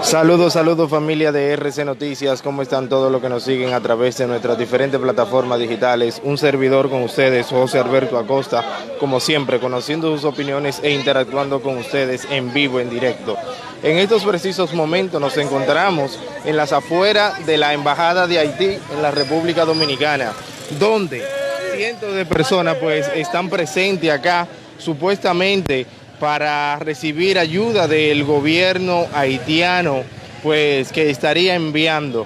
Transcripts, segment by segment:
Saludos, saludos familia de RC Noticias, ¿cómo están todos los que nos siguen a través de nuestras diferentes plataformas digitales? Un servidor con ustedes, José Alberto Acosta, como siempre, conociendo sus opiniones e interactuando con ustedes en vivo, en directo. En estos precisos momentos nos encontramos en las afueras de la Embajada de Haití en la República Dominicana, donde cientos de personas pues están presentes acá, supuestamente para recibir ayuda del gobierno haitiano, pues que estaría enviando.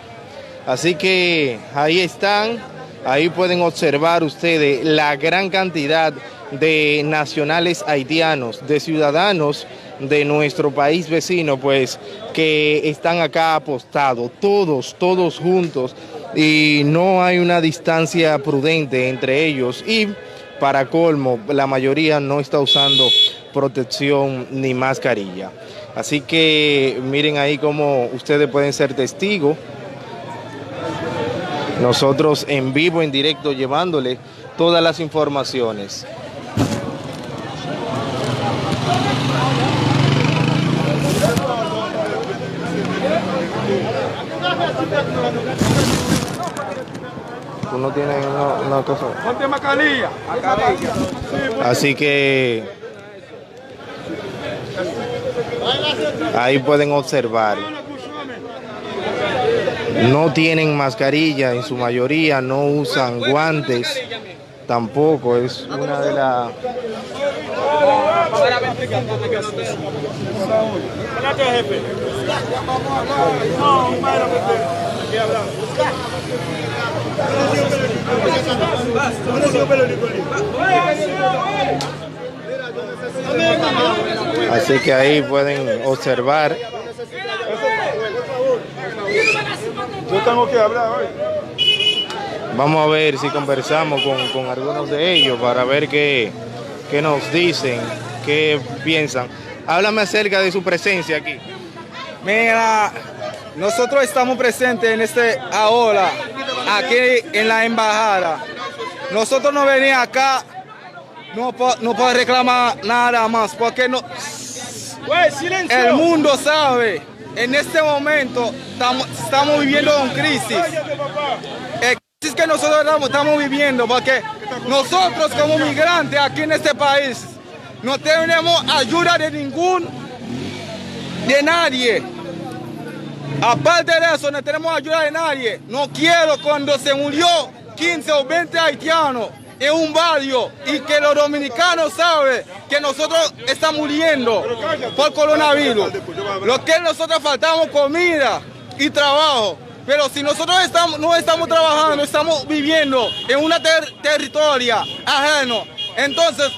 Así que ahí están, ahí pueden observar ustedes la gran cantidad de nacionales haitianos, de ciudadanos de nuestro país vecino, pues que están acá apostados, todos juntos, y no hay una distancia prudente entre ellos, y para colmo, la mayoría no está usando protección ni mascarilla. Así que miren ahí como ustedes pueden ser testigos. Nosotros en vivo, en directo, llevándole todas las informaciones. Tú no tienes una cosa. Ponte mascarilla. Así que ahí pueden observar. No tienen mascarilla en su mayoría, no usan guantes, tampoco es una de las... Así que ahí pueden observar. Yo tengo que hablar hoy. Vamos a ver si conversamos con algunos de ellos para ver qué nos dicen, qué piensan. Háblame acerca de su presencia aquí. Mira, nosotros estamos presentes en ahora, aquí en la embajada. Nosotros no venimos acá, no puedo reclamar nada más, porque no, el mundo sabe, en este momento estamos viviendo una crisis. Es que nosotros estamos viviendo, porque nosotros como migrantes aquí en este país no tenemos ayuda de nadie. Aparte de eso, no tenemos ayuda de nadie. No quiero cuando se murió 15 o 20 haitianos en un barrio y que los dominicanos saben que nosotros estamos muriendo por coronavirus. Lo que nosotros faltamos comida y trabajo. Pero si nosotros no estamos trabajando, estamos viviendo en una territorio ajeno, entonces,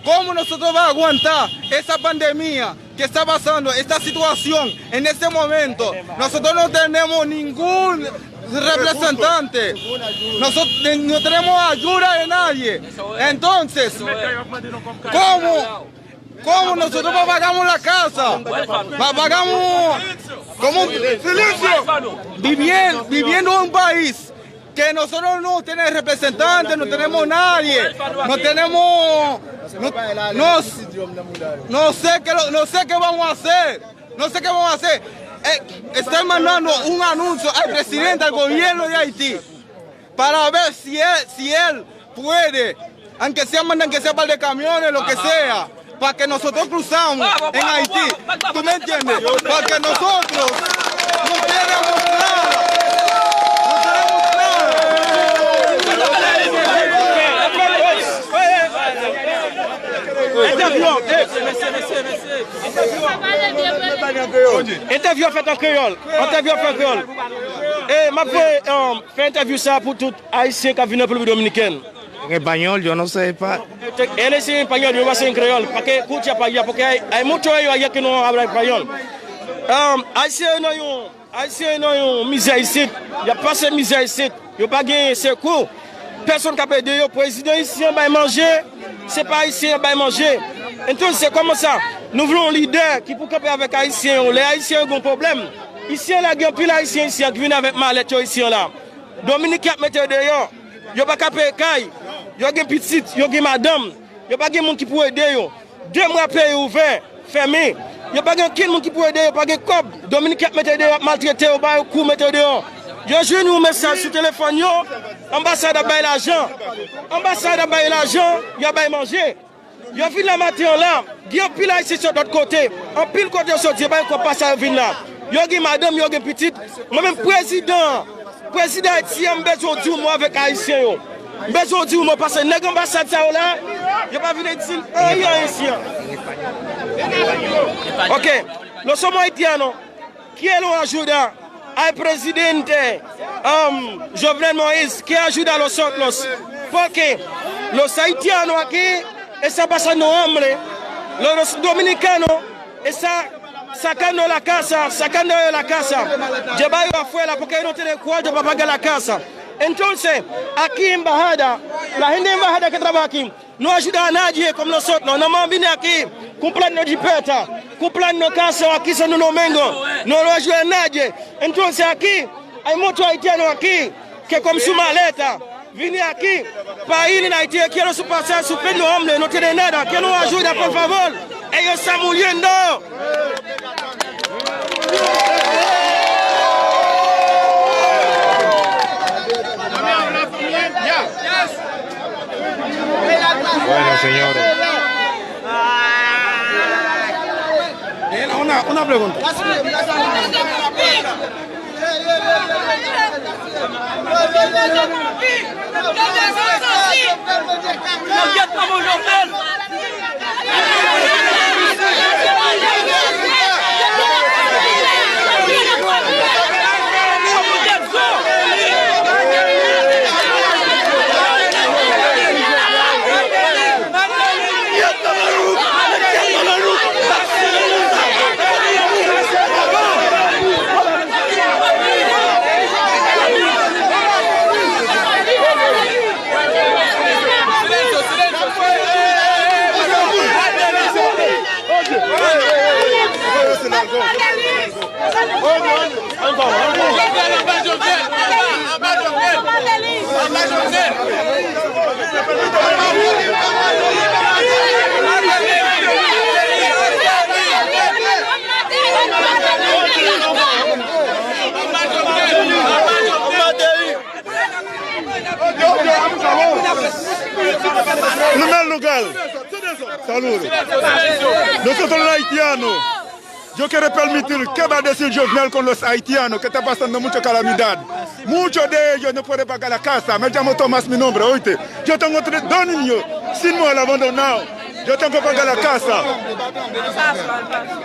¿cómo nosotros vamos a aguantar esa pandemia que está pasando, esta situación en este momento? Nosotros no tenemos ningún representante, nosotros no tenemos ayuda de nadie. Entonces, ¿cómo nosotros pagamos la casa? Pagamos viviendo en un país que nosotros no tenemos representantes, no tenemos nadie, no tenemos, no sé qué vamos a hacer, Estoy mandando un anuncio al presidente, al gobierno de Haití, para ver si él puede, aunque sea un par de camiones, lo que sea, para que nosotros cruzamos en Haití. ¿Tú me entiendes? Porque nosotros no tenemos nada. Interview fait en créole. Et m'a fait interview ça pour tout haïtien qui vient de la République dominicaine. En español, yo no sé. Él es en español, yo voy a ser en creole. Para que escuche para allá, porque hay muchos de ellos allá que no hablan español. Haïtien non yon misère ici. Il y a pas de misère ici. Il n'y a pas de secours. Personne qui peut dire, président ici, on va manger. C'est pas ici, on va manger. Entonces, c'est comme ça. Nous voulons un leader qui peut camper avec Haïtiens. Les Haïtiens ont un problème. Ici, il y a un pile Haïtien ici qui vient avec mallette ici là. Dominique qui a mis dehors. Il n'y a pas de caille. Il y a des petites, il y a des madame. Il n'y a pas de monde qui peut aider. 2 mois pays ouvert, fermé. Il n'y a pas quelqu'un qui peut aider, il n'y a pas de cop. Dominique a mis aider, maltraité, il a coup, mettre dehors. Je joue un message sur le téléphone, l'ambassade a payé l'argent. L'ambassade a payé l'argent, il a payé manger. Il a vu la matin là, il y a pile ici sur l'autre côté. En pile côté sorti, il n'y a pas de passer à venir là. Il y a madame, il y a petite. Moi-même, président Haïti, je besoin de dire moi avec Haïtien. Je besoin de dire moi parce que l'ambassade là, il n'y a pas vu dire rien ici. Ok, nous sommes haïtiens, qui est l'ajouté al presidente Jovenel Moïse, qui ajuda a nosotros, porque los haitianos aquí están pasando hambre, los dominicanos están sacando la casa, sacando de la casa, llevando afuera porque no tienen cuarto para pagar la casa. Entonces, aquí en Embajada, la gente de Embajada que trabaja aquí, no ayuda a nadie como nosotros, no más viene aquí, comprando jipeta, comprando casa aquí en Santo Domingo, no lo ayuda a nadie. Entonces aquí, hay muchos haitianos aquí, que con su maleta, vienen aquí, para ir en Haití, quieren su pasar, su pelo hombre, no tienen nada, que nos ayuda, por favor, ellos están muriendo. Bueno, señores. Una pregunta. Primer lugar, saludos. Nosotros los haitianos, yo quiero permitir que va a decir Jovenel con los haitianos que está pasando mucha calamidad. Muchos de ellos no pueden pagar la casa. Me llamo Tomás, mi nombre, oíste. Yo tengo 2 niños sin mujer abandonados. Yo tengo que pagar la casa.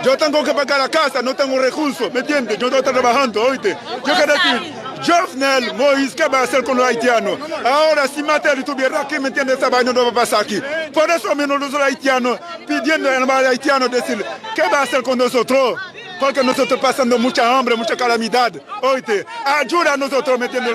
Yo tengo que pagar la casa, no tengo recursos, ¿me entiendes? Yo no estoy trabajando, oíste. Yo quiero decir, Jovenel Moïse, ¿qué va a hacer con los haitianos? Ahora, si Mattel estuviera aquí, ¿me entiendes? Esa vaina no va a pasar aquí. Por eso menos los haitianos pidiendo al haitiano decir, ¿qué va a hacer con nosotros? Porque nosotros pasando mucha hambre, mucha calamidad. Oíste, ayuda a nosotros, ¿me entiendes?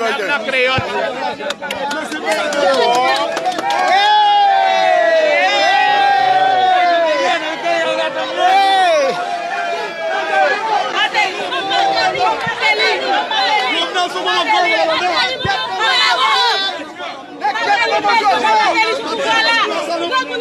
Manger